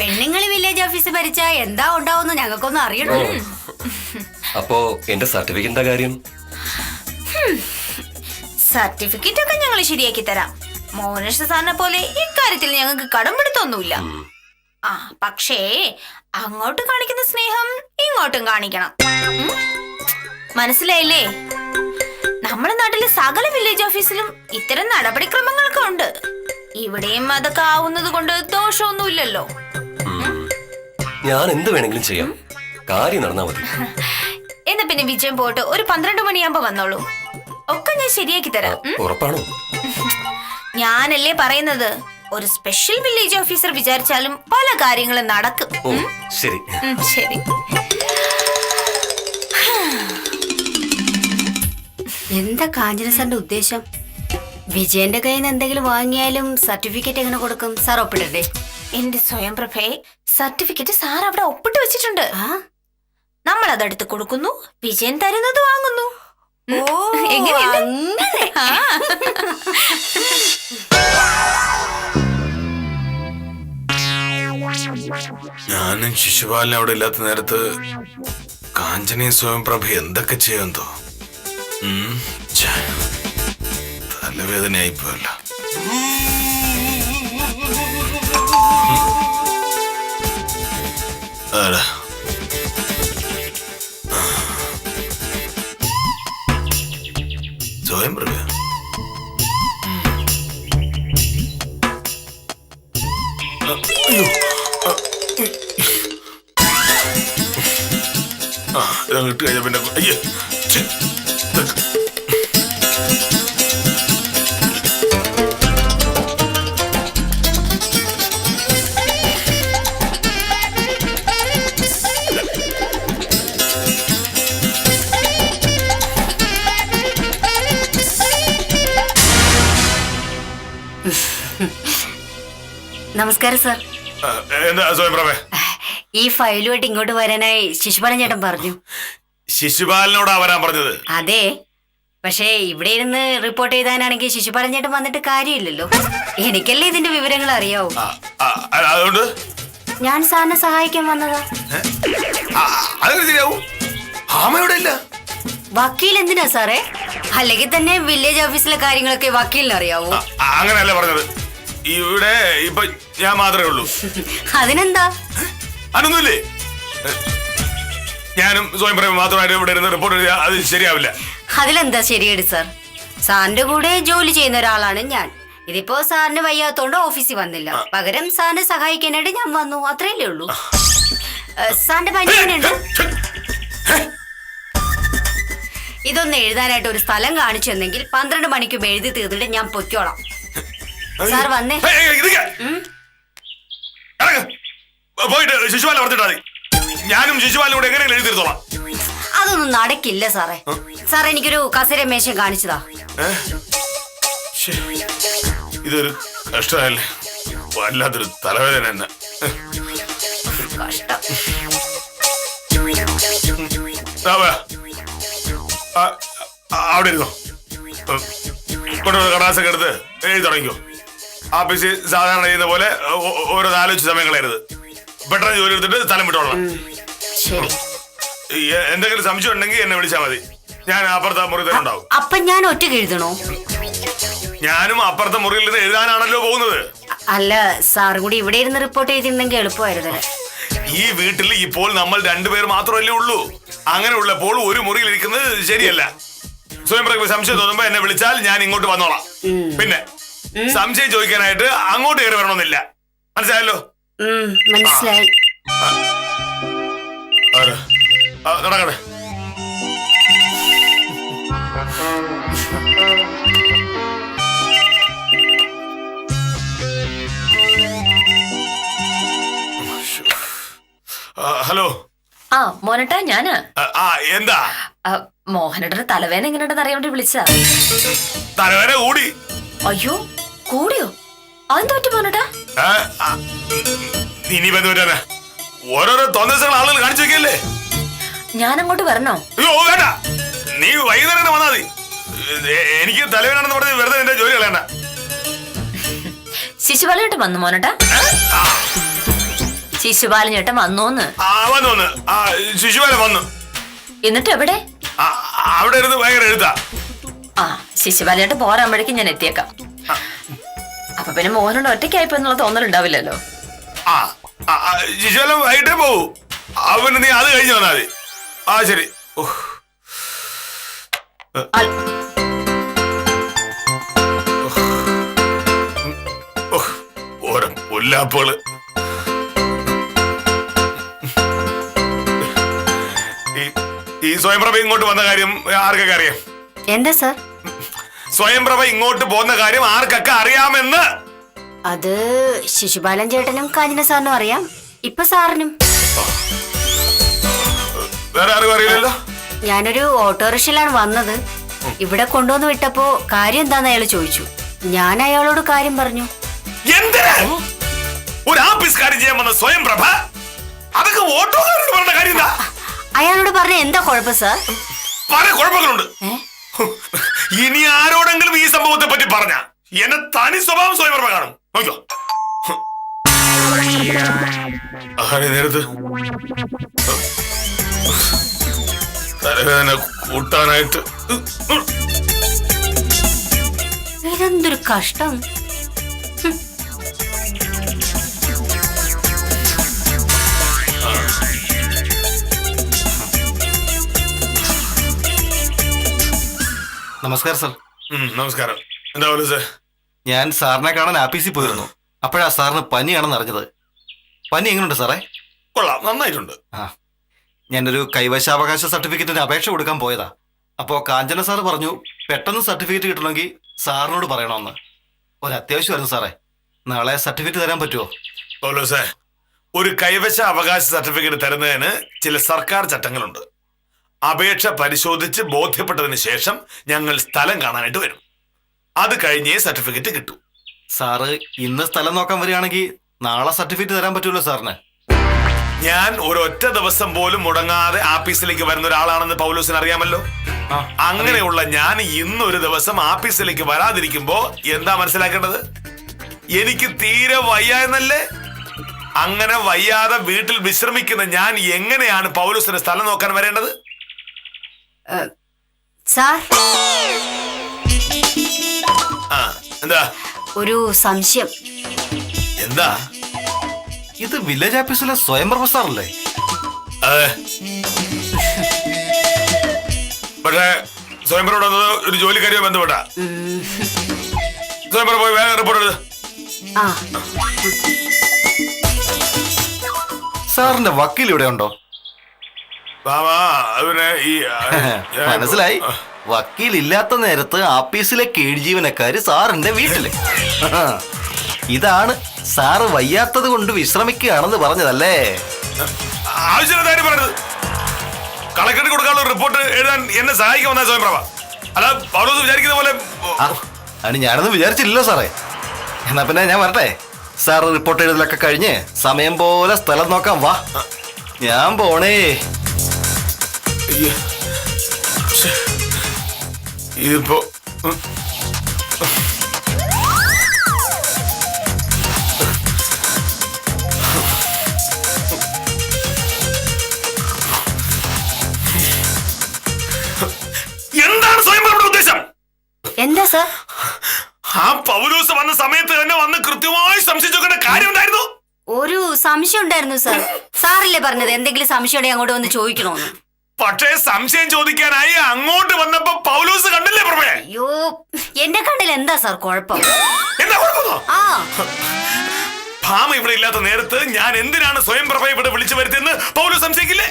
പെണ്ണുങ്ങൾ വില്ലേജ് ഓഫീസ് ഭരിച്ചാ എന്താ ഉണ്ടാവുന്ന ഞങ്ങൾക്കൊന്നും അറിയണോ. അപ്പോ എന്റെ സർട്ടിഫിക്കറ്റിന്റെ കാര്യം? സർട്ടിഫിക്കറ്റ് ഒക്കെ ഞങ്ങൾ ശരിയാക്കി തരാം. മോഹനേഷ് സാറിനെ പോലെ ഇക്കാര്യത്തിൽ ഞങ്ങൾക്ക് കടംപിടുത്തൊന്നുമില്ല. ആ പക്ഷേ അങ്ങോട്ട് കാണിക്കുന്ന സ്നേഹം ഇങ്ങോട്ടും കാണിക്കണം. മനസ്സിലായില്ലേ? നമ്മുടെ നാട്ടിലെ സകല വില്ലേജ് ഓഫീസിലും ഇത്തരം നടപടിക്രമങ്ങളൊക്കെ ഉണ്ട്. ഇവിടെയും അതൊക്കെ ആവുന്നത് കൊണ്ട് ദോഷമൊന്നുമില്ലല്ലോ. ഞാൻ എന്ത് വേണമെങ്കിലും ചെയ്യാം, കാര്യം നടന്നാ മതി. എന്നാ പിന്നെ വിജയം പോയിട്ട് ഒരു 12 മണിയാകുമ്പോ വന്നോളൂ. ഒക്കെ ഞാൻ ശരിയാക്കി തരാം. ഉറപ്പാണോ? ഞാനല്ലേ പറയുന്നത്, ഒരു സ്പെഷ്യൽ വില്ലേജ് ഓഫീസർ വിചാരിച്ചാലും പല കാര്യങ്ങളും നടക്കും. ഓ ശരി. ശരി. എന്താ കാഞ്ചന സാറിന്റെ ഉദ്ദേശം? വിജയന്റെ കയ്യിൽ നിന്ന് എന്തെങ്കിലും വാങ്ങിയാലും സർട്ടിഫിക്കറ്റ് എങ്ങനെ കൊടുക്കും? സാർ ഒപ്പിടണ്ടേ? എന്റെ സ്വയം പ്രഭയെ, സർട്ടിഫിക്കറ്റ് സാർ അവിടെ ഒപ്പിട്ട് വെച്ചിട്ടുണ്ട്. നമ്മൾ അതെടുത്ത് കൊടുക്കുന്നു, വിജയൻ തരുന്നത് വാങ്ങുന്നു. എങ്ങനെയുണ്ട്? ഞാനും ശിശുപാലനും അവിടെ ഇല്ലാത്ത നേരത്ത് കാഞ്ചനയും സ്വയം പ്രഭ എന്തൊക്കെ ചെയ്യുന്നോ? തലവേദനയായിപ്പോയല്ലോ. സ്വയം പ്രഭ ഇട്ട് കഴിഞ്ഞ പിന്നെ അയ്യോ നമസ്കാരം സാർ. എന്താ സ്വയം പ്രഭ? ഈ ഫയലുമായിട്ട് ഇങ്ങോട്ട് വരാനായി ശിശുപാലൻ ചേട്ടൻ പറഞ്ഞു. ശിശുപാലനോടാ വരാൻ പറഞ്ഞത്? അതെ, പക്ഷേ ഇവിടെ ഇരുന്ന് റിപ്പോർട്ട് ചെയ്താനാണെങ്കിൽ ശിശുപാലൻ ചേട്ടൻ വന്നിട്ട് കാര്യമില്ലല്ലോ. എനിക്കല്ലേ ഇതിന്റെ വിവരങ്ങൾ അറിയാവൂ. അതുകൊണ്ട് ഞാൻ സാറിനെ സഹായിക്കാൻ വന്നതാ. അതൊക്കെ ശരിയാവും. ആമയുടെ ഇല്ല. വക്കീൽ എന്തിനാ സാറേ? അല്ലെങ്കിൽ തന്നെ വില്ലേജ് ഓഫീസിലെ കാര്യങ്ങളൊക്കെ വക്കീലിന് അറിയാവൂ. അങ്ങനെയല്ല പറഞ്ഞത്. ഇവിടെ ഇപ്പൊ ഞാൻ മാത്രമേ ഉള്ളൂ. അതിനെന്താ? അതൊന്നുമില്ലേ? ഞാനും സ്വയം പ്രഭ മാത്രമായിട്ട് ഇവിടെ ഇരുന്ന് റിപ്പോർട്ട് ചെയ്താൽ അത് ശരിയാവില്ല. അതിലെന്താ ശരിയേട് സാർ? സാറിന്റെ കൂടെ ജോലി ചെയ്യുന്ന ഒരാളാണ് ഞാൻ. ഇതിപ്പോ സാറിന് വയ്യാത്തോണ്ട് ഓഫീസിൽ വന്നില്ല. പകരം സാറിനെ സഹായിക്കാനായിട്ട് ഞാൻ വന്നു, അത്രയല്ലേ ഉള്ളൂ. സാറിന്റെ പനി എങ്ങനെയുണ്ട്? ഇതൊന്ന് എഴുതാനായിട്ട് ഒരു സ്ഥലം കാണിച്ചു തന്നെങ്കിൽ 12 മണിക്കും എഴുതി തീർന്നിട്ട് ഞാൻ പൊയ്ക്കോളാം. സാർ വന്നേ. പോയിട്ട് ശിശുപാലൻ പറഞ്ഞിട്ടാ മതി. ഞാനും ശിശുപാലനും കൂടെ എങ്ങനെയാണ് എഴുതി തീർത്തോളാം. അതൊന്നും നടക്കില്ല സാറേ. സാർ എനിക്കൊരു കസേര മേശം കാണിച്ചതാ. ഇതൊരു കഷ്ടമല്ലേ? വല്ലാത്തൊരു തലവേദന തന്നെ. കഷ്ടം. അവിടെ ഇരുന്നോ. കൊണ്ടുവന്ന കടലാസൊക്കെ എടുത്ത് എഴുതി തുടങ്ങിക്കോ. ആഫീസിൽ സാധാരണ ചെയ്യുന്ന പോലെ ഓരോ 4 സമയം കളയരുത്. പെട്ടെന്ന് ജോലി എടുത്തിട്ട് സ്ഥലം വിട്ടോളാം. എന്തെങ്കിലും സംശയം ഉണ്ടെങ്കിൽ എന്നെ വിളിച്ചാൽ മതി. ഞാൻ അപ്പുറത്തെ മുറി തന്നെ ഉണ്ടാവും. അപ്പൊ ഞാൻ ഒറ്റയ്ക്ക് എഴുതണോ? ഞാനും അപ്പുറത്തെ മുറിയിൽ നിന്ന് എഴുതാനാണല്ലോ പോകുന്നത്. അല്ല, സാറും കൂടി ഇവിടെ ഇരുന്ന് റിപ്പോർട്ട് ചെയ്തിരുന്നെങ്കിൽ എളുപ്പമായിരുന്നു. ഈ വീട്ടിൽ ഇപ്പോൾ നമ്മൾ 2 പേർ മാത്രമല്ലേ ഉള്ളൂ. അങ്ങനെ ഉള്ളപ്പോൾ ഒരു മുറിയിൽ ഇരിക്കുന്നത് ശരിയല്ല. സ്വയം പ്രഭ സംശയം തോന്നുമ്പോ എന്നെ വിളിച്ചാൽ ഞാൻ ഇങ്ങോട്ട് വന്നോളാം. പിന്നെ സംശയം ചോദിക്കാനായിട്ട് അങ്ങോട്ട് കയറി വരണമെന്നില്ല. മനസ്സിലായല്ലോ? മനസ്സിലായി. നടക്കട്ടെ. ഹലോ. ആ മോനട്ടാ, ഞാന്. എന്താ? മോഹനയുടെ തലവേദന എങ്ങനെയുണ്ടെന്ന് അറിയാൻ വേണ്ടി വിളിച്ചാ. തലവേദന കൂടി. അയ്യോ, കൂടിയോ? അതെന്താ പറ്റി മോനട്ടാ? ഇനി ബന്ധുവരാനാ ഓരോരോ തോന്നൽ ആളുകൾ കാണിച്ചു വെക്കല്ലേ. ഞാൻ അങ്ങോട്ട് വരണോ? അയ്യോ വേണ്ട. നീ വൈകുന്നേരം വന്നാ മതി. എനിക്ക് തലവേനാണെന്ന് പറഞ്ഞ് വെറുതെ എന്റെ ജോലി കളയണ്ട. ശിശുപാലൻ ചേട്ടൻ വന്നു മോനട്ടാ. ശിശുപാലൻ ചേട്ടൻ വന്നോന്ന്. വന്നു ശിശുപാലൻ വന്നു. എന്നിട്ട് എവിടെ? അവിടെ ഇരുന്ന് ഭയങ്കര എഴുതാ. ശിശുപാലൻ ചേട്ടൻ പോരാകുമ്പോഴേക്കും ഞാൻ എത്തിയേക്കാം. അപ്പൊ പിന്നെ മോനോട് ഒറ്റയ്ക്കായിപ്പോ എന്നുള്ള തോന്നലുണ്ടാവില്ലല്ലോ. ശിശുപാലൻ വൈകിട്ടേ പോവൂ. അവന് നീ അത് കഴിഞ്ഞ് വന്നാൽ മതി. ശരി. ഓരോ പുല്ലാപ്പുകള്. ഈ സ്വയംപ്രഭ ഇങ്ങോട്ട് വന്ന കാര്യം ആർക്കൊക്കെ അറിയാം? എന്താ സാർ? സ്വയംപ്രഭ ഇങ്ങോട്ട് പോകുന്ന കാര്യം ആർക്കൊക്കെ അറിയാമെന്ന്? അത് ശിശുപാലൻ ചേട്ടനും കാഞ്ചന സാറിനും അറിയാം. ഇപ്പൊ സാറിനും. വേറെ ആർക്കും അറിയില്ലല്ലോ. ഞാനൊരു ഓട്ടോറിക്ഷയിലാണ് വന്നത്. ഇവിടെ കൊണ്ടുവന്ന് വിട്ടപ്പോ കാര്യം എന്താന്ന് അയാൾ ചോദിച്ചു. ഞാൻ അയാളോട് കാര്യം പറഞ്ഞു. എന്തിനാ ഒരു ആഫീസ് കാര്യം ചെയ്യാൻ വന്ന സ്വയംപ്രഭ അതൊക്കെ ഓട്ടോക്കാരോട് പറഞ്ഞ കാര്യം എന്താ? അയാളോട് പറഞ്ഞ എന്താ കുഴപ്പം സാർ? പല കുഴപ്പങ്ങളുണ്ട്. ഇനി ആരോടെങ്കിലും ഈ സംഭവത്തെ പറ്റി പറഞ്ഞ എന്നെ തനി സ്വഭാവം സ്വയംപ്രഭ കാണും. നോക്കോ നേരത്ത് തലവേദന കൂട്ടാനായിട്ട്. ഇതെന്തൊരു കഷ്ടം. നമസ്കാരം സാർ. നമസ്കാരം. എന്താ പോലീസ്? ഞാൻ സാറിനെ കാണാൻ ആഫീസിൽ പോയിരുന്നു. അപ്പോഴാ സാറിന് പനിയാണെന്ന് അറിഞ്ഞത്. പനി എങ്ങനെയുണ്ട് സാറേ? കൊള്ളാം, നന്നായിട്ടുണ്ട്. ഞാനൊരു കൈവശാവകാശ സർട്ടിഫിക്കറ്റിന് അപേക്ഷ കൊടുക്കാൻ പോയതാ. അപ്പോൾ കാഞ്ചന സാറ് പറഞ്ഞു പെട്ടെന്ന് സർട്ടിഫിക്കറ്റ് കിട്ടണമെങ്കിൽ സാറിനോട് പറയണമെന്ന്. ഒരു അത്യാവശ്യമായിരുന്നു സാറേ. നാളെ സർട്ടിഫിക്കറ്റ് തരാൻ പറ്റുമോ? പോലീസേ, ഒരു കൈവശ അവകാശ സർട്ടിഫിക്കറ്റ് തരുന്നതിന് ചില സർക്കാർ ചട്ടങ്ങളുണ്ട്. അപേക്ഷ പരിശോധിച്ച് ബോധ്യപ്പെട്ടതിന് ശേഷം ഞങ്ങൾ സ്ഥലം കാണാനായിട്ട് വരും. അത് കഴിഞ്ഞേ സർട്ടിഫിക്കറ്റ് കിട്ടൂ. സാറ് ഇന്ന് സ്ഥലം നോക്കാൻ വരികയാണെങ്കിൽ നാളെ സർട്ടിഫിക്കറ്റ് തരാൻ പറ്റുമല്ലോ സാറിന്? ഞാൻ ഒരൊറ്റ ദിവസം പോലും മുടങ്ങാതെ ആഫീസിലേക്ക് വരുന്ന ഒരാളാണെന്ന് പൗലോസിന് അറിയാമല്ലോ. അങ്ങനെയുള്ള ഞാൻ ഇന്നൊരു ദിവസം ആഫീസിലേക്ക് വരാതിരിക്കുമ്പോ എന്താ മനസ്സിലാക്കേണ്ടത്? എനിക്ക് തീരെ വയ്യ എന്നല്ലേ? അങ്ങനെ വയ്യാതെ വീട്ടിൽ വിശ്രമിക്കുന്ന ഞാൻ എങ്ങനെയാണ് പൗലോസിന് സ്ഥലം നോക്കാൻ വരേണ്ടത്? സാർ, എന്താ? ഒരു സംശയം. എന്താ? ഇത് വില്ലേജ് ഓഫീസിലെ സ്വയംപ്രഭ സാറല്ലേ? അതെ. പക്ഷേ സ്വയംപ്രഭ ഒരു ജോലിക്കാരിയോ ബന്ധപ്പെട്ട സ്വയംപ്രഭ പോയി വേഗം റിപ്പോർട്ട് എടുത്ത്. സാറിന്റെ വക്കീൽ ഇവിടെ ഉണ്ടോ? മനസ്സിലായി. വക്കീൽ ഇല്ലാത്ത നേരത്ത് ആഫീസിലെ കീഴ് ജീവനക്കാര് സാറിന്റെ വീട്ടില്. ഇതാണ് സാറ് വയ്യാത്തത് കൊണ്ട് വിശ്രമിക്കുകയാണെന്ന് പറഞ്ഞതല്ലേ? ആവശ്യമില്ലാത്ത പറഞ്ഞത്. കളക്ടറിന് കൊടുക്കാനുള്ള റിപ്പോർട്ട് എഴുതാൻ എന്നെ സഹായിക്കാൻ സ്വയംപ്രഭ. അല്ല പൗലോസ് വിചാരിക്കുന്ന പോലെ. അത് ഞാനൊന്നും വിചാരിച്ചില്ലല്ലോ സാറേ. എന്നാ പിന്നെ ഞാൻ വരട്ടെ. സാർ റിപ്പോർട്ട് എഴുതലൊക്കെ കഴിഞ്ഞ് സമയം പോലെ സ്ഥലം നോക്കാം. വാ, ഞാൻ പോണേ. ഇതിപ്പോ എന്താണ് സ്വയംപ്രഭയുടെ ഉദ്ദേശം? എന്താ സാർ? ആ പൗലോസ് വന്ന സമയത്ത് തന്നെ വന്ന് കൃത്യമായി സംശയിച്ചോക്കേണ്ട കാര്യം ഉണ്ടായിരുന്നു. ഒരു സംശയം ഉണ്ടായിരുന്നു സാർ. സാറല്ലേ പറഞ്ഞത് എന്തെങ്കിലും സംശയം ഉണ്ടെങ്കിൽ അങ്ങോട്ട് വന്ന് ചോദിക്കണോന്ന്. പക്ഷേ സംശയം ചോദിക്കാനായി അങ്ങോട്ട് വന്നപ്പോ പൗലോസ് കണ്ടില്ലേ പ്രഭയെ? അയ്യോ, എന്റെ കണ്ണിൽ എന്താ സാർ കുഴപ്പം? എന്താ കുഴപ്പമോ? ഭാമ ഇവിടെ ഇല്ലാത്ത നേരത്ത് ഞാൻ എന്തിനാണ് സ്വയംപ്രഭയെ ഇവിടെ വിളിച്ചു വരുത്തിയെന്ന് പൗലോസ് സംശയിക്കില്ലേ?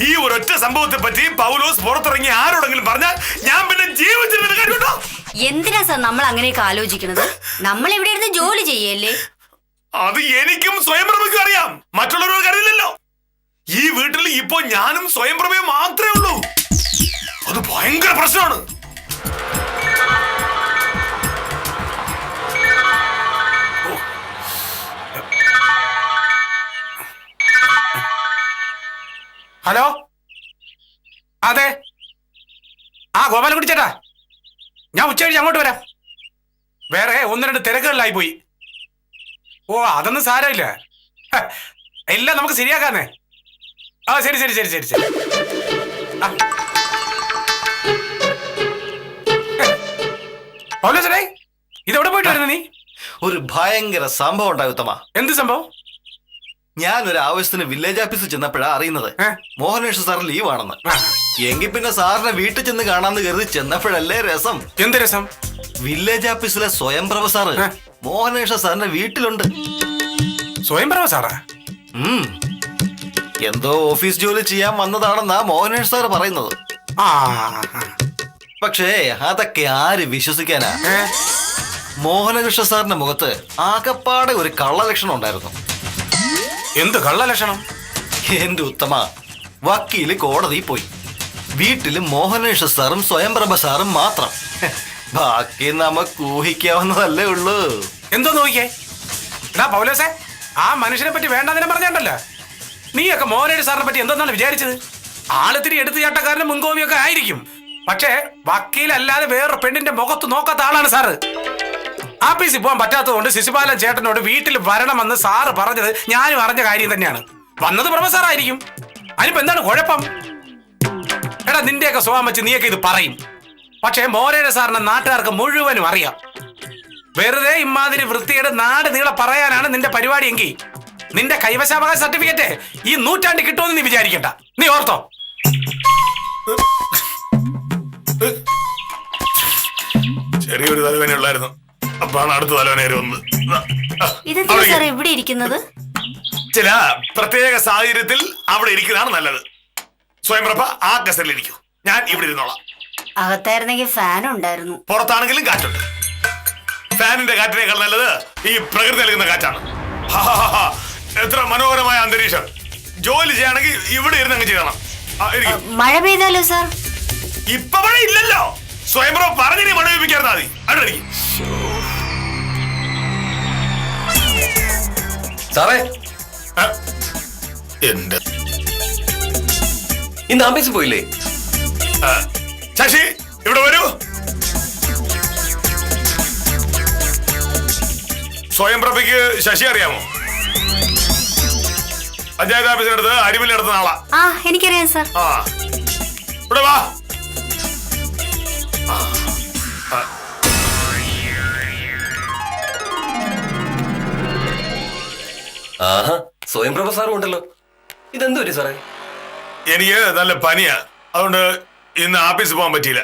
ഈ ഒരൊറ്റ സംഭവത്തെ പറ്റി പൗലോസ് പുറത്തിറങ്ങി ആരോടെങ്കിലും പറഞ്ഞാൽ ഞാൻ പിന്നെ ജീവിച്ചിരുന്ന കാര്യമുണ്ടോ? എന്തിനാ സാർ നമ്മൾ അങ്ങനെയൊക്കെ ആലോചിക്കുന്നത്? നമ്മൾ ഇവിടെ ഇരുന്ന് ജോലി ചെയ്യല്ലേ? അത് എനിക്കും സ്വയംപ്രഭയ്ക്കും അറിയാം, മറ്റുള്ളവർക്ക് അറിയില്ലല്ലോ. ഈ വീട്ടിൽ ഇപ്പോ ഞാനും സ്വയംപ്രഭയും മാത്രമേ ഉള്ളൂ. അത് ഭയങ്കര പ്രശ്നമാണ്. ഹലോ, അതെ ആ ഗോപാലൻകുട്ടി ചേട്ടാ, ഞാൻ ഉച്ച കഴിഞ്ഞ് അങ്ങോട്ട് വരാം. വേറെ 1-2 തിരക്കുകളിലായി പോയി. ഓ അതൊന്നും സാരമില്ല, എല്ലാം നമുക്ക് ശരിയാക്കാന്നേ. ആ ശരി ശരി ശരി ശരി ശരി. പൗലോസേ, ഇതെവിടെ പോയിട്ട് വരുന്നു നീ? ഒരു ഭയങ്കര സംഭവം ഉണ്ടായി ഉത്തമ. എന്ത് സംഭവം? ഞാൻ ഒരു ആവശ്യത്തിന് വില്ലേജ് ഓഫീസിൽ ചെന്നപ്പോഴാ അറിയുന്നത് മോഹനേഷ് സാർ ലീവ് ആണെന്ന്. എങ്കിൽ പിന്നെ സാറിനെ വീട്ടിൽ ചെന്ന് കാണാന്ന് കരുതി ചെന്നപ്പോഴല്ലേ രസം. എന്ത് രസം? വില്ലേജ് ഓഫീസിലെ സ്വയംപ്രഭ സാറ് മോഹനേഷ സാറിന്റെ വീട്ടിലുണ്ട്. സ്വയംപ്രഭ സാറാ? എന്തോ ഓഫീസ് ജോലി ചെയ്യാൻ വന്നതാണെന്നാ മോഹനേഷ് സാറ് പറയുന്നത്. പക്ഷേ അതൊക്കെ ആര് വിശ്വസിക്കാനാ? മോഹനകൃഷ്ണ സാറിന്റെ മുഖത്ത് ആകപ്പാടെ ഒരു കള്ളലക്ഷണം ഉണ്ടായിരുന്നു. എന്ത് കള്ളലക്ഷണം? എന്റെ ഉത്തമ, വക്കീല് കോടതി പോയി, വീട്ടില് മോഹനേഷ സാറും സ്വയംപ്രഭ സാറും മാത്രം. ബാക്കി നമുക്ക് ഊഹിക്കാവുന്നതല്ലേ ഉള്ളൂ. എന്തോ നോക്കിയേ എടാ പൗലോസേ, ആ മനുഷ്യനെ പറ്റി വേണ്ടെന്നെ പറഞ്ഞോണ്ടല്ലോ. നീയൊക്കെ മോഹനേഷ് സാറിനെ പറ്റി എന്തോന്നാണ് വിചാരിച്ചത്? ആളിത്തിരി എടുത്തു ചാട്ടക്കാരനും മുൻകോപിയൊക്കെ ആയിരിക്കും. പക്ഷേ വക്കീലല്ലാതെ വേറൊരു പെണ്ണിന്റെ മുഖത്ത് നോക്കാത്ത ആളാണ് സാറ്. ആഫീസിൽ പോകാൻ പറ്റാത്തതുകൊണ്ട് ശിശുപാലൻ ചേട്ടനോട് വീട്ടിൽ വരണമെന്ന് സാറ് പറഞ്ഞത് ഞാനും അറിഞ്ഞ കാര്യം തന്നെയാണ്. വന്നത് പ്രൊഫസറായിരിക്കും. അതിനിപ്പോ എന്താണ് കുഴപ്പം? എടാ നിന്റെയൊക്കെ സ്വഭാവം വെച്ച് നീയൊക്കെ ഇത് പറയും. പക്ഷേ മോഹനേഷ് സാറിനെ നാട്ടുകാർക്ക് മുഴുവനും അറിയാം. വെറുതെ ഇമാതിരി വൃത്തിയുടെ നാട് നീളെ പറയാനാണ് നിന്റെ പരിപാടി എങ്കിൽ നിന്റെ കൈവശാവകാശ സർട്ടിഫിക്കറ്റ് ഈ നൂറ്റാണ്ടിൽ കിട്ടുമെന്ന് നീ വിചാരിക്കണ്ട. നീ ഓർത്തോ? ചെറിയൊരു തലവേന ഉള്ളായിരുന്നു, അപ്പാണ് അടുത്ത തലവേന വന്നത്. ഇവിടെ ഇരിക്കുന്നത് ചില പ്രത്യേക സാഹചര്യത്തിൽ അവിടെ ഇരിക്കുന്നതാണ് നല്ലത്. സ്വയംപ്രഭ ആ കസറിൽ ഇരിക്കൂ, ഞാൻ ഇവിടെ ഇരുന്നോളാം. അകത്തായിരുന്നെങ്കിൽ ഫാൻ ഉണ്ടായിരുന്നു. പുറത്താണെങ്കിലും കാറ്റുണ്ട്. ഫാനിന്റെ കാറ്റിനേക്കാൾ നല്ലത് ഈ പ്രകൃതി നൽകുന്ന കാറ്റാണ്. എത്ര മനോഹരമായ അന്തരീക്ഷം. ജോലി ചെയ്യണമെങ്കിൽ ഇവിടെ ഇരുന്ന് അങ്ങ് ചെയ്യണം. മഴ പെയ്താലോ സാർ? ഇപ്പൊ മഴ ഇല്ലല്ലോ. സ്വയംപ്രഭ പറഞ്ഞിനി മഴ പെയ്പ്പിക്കാറുണ്ടാ മതി. അടുത്തേക്ക് സാറേ, എന്റെ ഇന്ന് ആഫീസിൽ പോയില്ലേ? ശശി ഇവിടെ വരൂ. സ്വയംപ്രഭയ്ക്ക് ശശി അറിയാമോ? പഞ്ചായത്ത് ഓഫീസിനടുത്ത് അരിമില്ലടുത്ത നാളാ. എനിക്കറിയാം സാർ. ഇവിടെ വാ. ആഹാ, സ്വയംപ്രഭ സാറും ഉണ്ടല്ലോ. ഇതെന്തോ സാറേ? എനിക്ക് നല്ല പനിയാ, അതുകൊണ്ട് ഇന്ന് ആഫീസിൽ പോകാൻ പറ്റിയില്ല.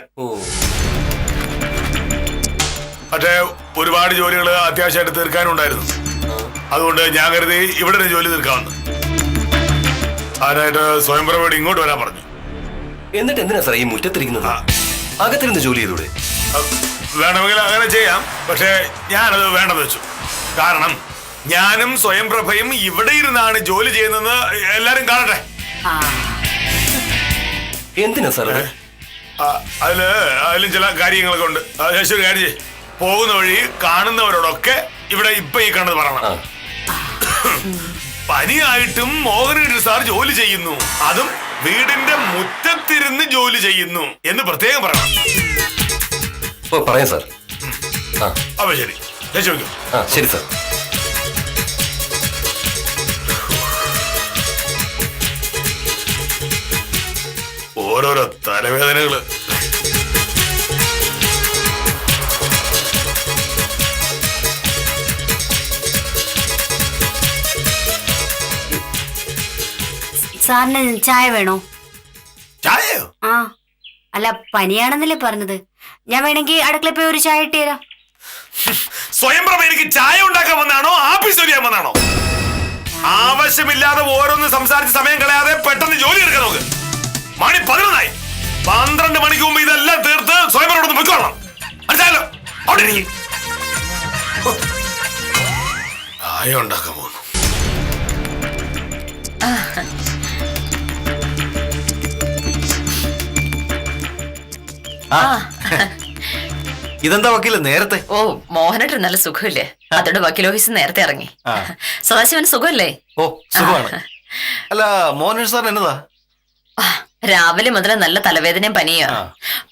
പക്ഷേ ഒരുപാട് ജോലികൾ അത്യാവശ്യമായിട്ട് തീർക്കാനുണ്ടായിരുന്നു. അതുകൊണ്ട് ഞാൻ കരുതി ഇവിടെ ഒരു ജോലി തീർക്കാമെന്ന്. അതിനായിട്ട് സ്വയംപ്രഭയോട് ഇങ്ങോട്ട് വരാൻ പറഞ്ഞു. എന്നിട്ട് എന്തിനാ സാറേ ഈ മുറ്റത്തിരിക്കുന്നത്? അകത്തിരുന്ന് ജോലി ചെയ്തൂടെ? വേണമെങ്കിൽ അങ്ങനെ ചെയ്യാം, പക്ഷെ ഞാനത് വേണ്ടെന്ന് വെച്ചു. കാരണം ഞാനും സ്വയംപ്രഭയും ഇവിടെ ഇരുന്നാണ് ജോലി ചെയ്യുന്നതെന്ന് എല്ലാരും കാണട്ടെ. എന്തിനാ സാറേ? അതിലും ചില കാര്യങ്ങളൊക്കെ ഉണ്ട്. ശേഷം ഒരു കാര്യം, പോകുന്ന വഴി കാണുന്നവരോടൊക്കെ ഇവിടെ ഇപ്പൊ ഈ കണ്ടത് പറയണം. പനിയായിട്ടും മോഹനേഷ് സാർ ജോലി ചെയ്യുന്നു, അതും വീടിന്റെ മുറ്റത്തിരുന്ന് ജോലി ചെയ്യുന്നു എന്ന് പ്രത്യേകം പറയണം. പറയാം സാർ. അപ്പൊ ശരി, ശരി സാർ. ഓരോരോ തലവേദനകള്. സാറിന് ചായ വേണോ? ചായയോ? അല്ല, പനിയാണെന്നല്ലേ പറഞ്ഞത്. ഞാൻ വേണമെങ്കിൽ അടുക്കളയിൽ പോയി ഒരു ചായ ഇട്ട് തരാം. സ്വയംപ്രഭ എനിക്ക് ചായ ഉണ്ടാക്കാൻ വന്നാണോ ആഫീസ് ജോലി ചെയ്യാൻ വന്നാണോ? ആവശ്യമില്ലാതെ ഓരോന്ന് സംസാരിച്ച് സമയം കളയാതെ പെട്ടെന്ന് ജോലി എടുക്കാൻ നോക്ക്. മണി 11 12 മണിക്ക് മുമ്പ് ഇതെല്ലാം തീർത്ത് സ്വയംപ്രഭയോട് പൊയ്ക്കോളണം. മനസ്സിലായല്ലോ? അവിടെ ഇരിക്കും. ചായ ഉണ്ടാക്കാൻ പോകുന്നു. ഇതെന്താ വക്കീല് നേരത്തെ? മോഹനേട്ടൻ നല്ല സുഖമില്ലേ, അതോട് വക്കീൽ ഓഫീസിൽ നേരത്തെ ഇറങ്ങി. സദാശിവന് സുഖമല്ലേ? സുഖമാണ്. അല്ല മോഹനേഷ് സാറിന് എന്നതാ? രാവിലെ മുതൽ നല്ല തലവേദനയും പനിയാ.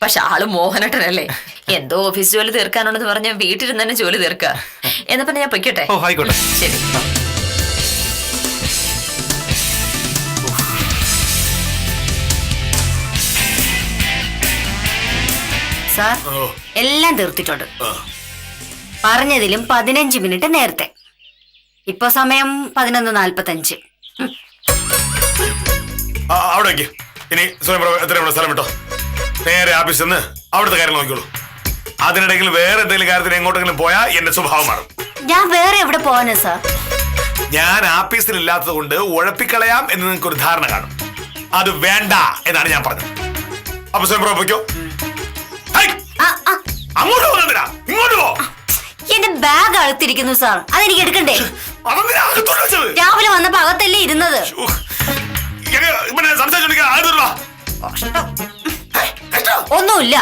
പക്ഷെ ആള് മോഹനട്ടനല്ലേ, എന്തോ ഓഫീസ് ജോലി തീർക്കാനുണ്ടെന്ന് പറഞ്ഞ വീട്ടിലിരുന്ന് തന്നെ ജോലി തീർക്ക. എന്നാ പിന്നെ ഞാൻ പൊയ്ക്കട്ടെ. ഓ ആയിക്കോട്ടെ. ശരി. സാർ എല്ലാം തീർത്തിട്ടുണ്ട്. പറഞ്ഞതിലും 15 മിനിറ്റ് നേരത്തെ. ഇപ്പൊ സമയം 11:45. അവിടേക്ക് ഇനി സ്വയംപ്രഭ എത്രയും സ്ഥലം വിട്ടോ. നേരെ ആഫീസിൽ നിന്ന് അവിടുത്തെ കാര്യം നോക്കിക്കോളൂ. അതിനിടയിൽ വേറെ എന്തെങ്കിലും കാര്യത്തിന് എങ്ങോട്ടെങ്കിലും പോയാൽ എന്റെ സ്വഭാവം മാറും. ഞാൻ വേറെ എവിടെ പോവാനാ സാർ? ഞാൻ ആഫീസിൽ ഇല്ലാത്തത് കൊണ്ട് ഉഴപ്പിക്കളയാം എന്ന് നിങ്ങൾക്ക് ഒരു ധാരണ കാണും. അത് വേണ്ട എന്നാണ് ഞാൻ പറഞ്ഞത്. അപ്പൊ സ്വയംപ്രഭ പോയിക്കോ. അങ്ങോട്ട് പോകുന്നില്ല, ഇങ്ങോട്ട് പോ. എന്റെ ബാഗ് അകത്തിരിക്കുന്നു സാർ, അതെനിക്ക് എടുക്കണ്ടേ? രാവിലെ വന്നപ്പോ അകത്തല്ലേ ഇരുന്നത്. ഒന്നുമില്ല.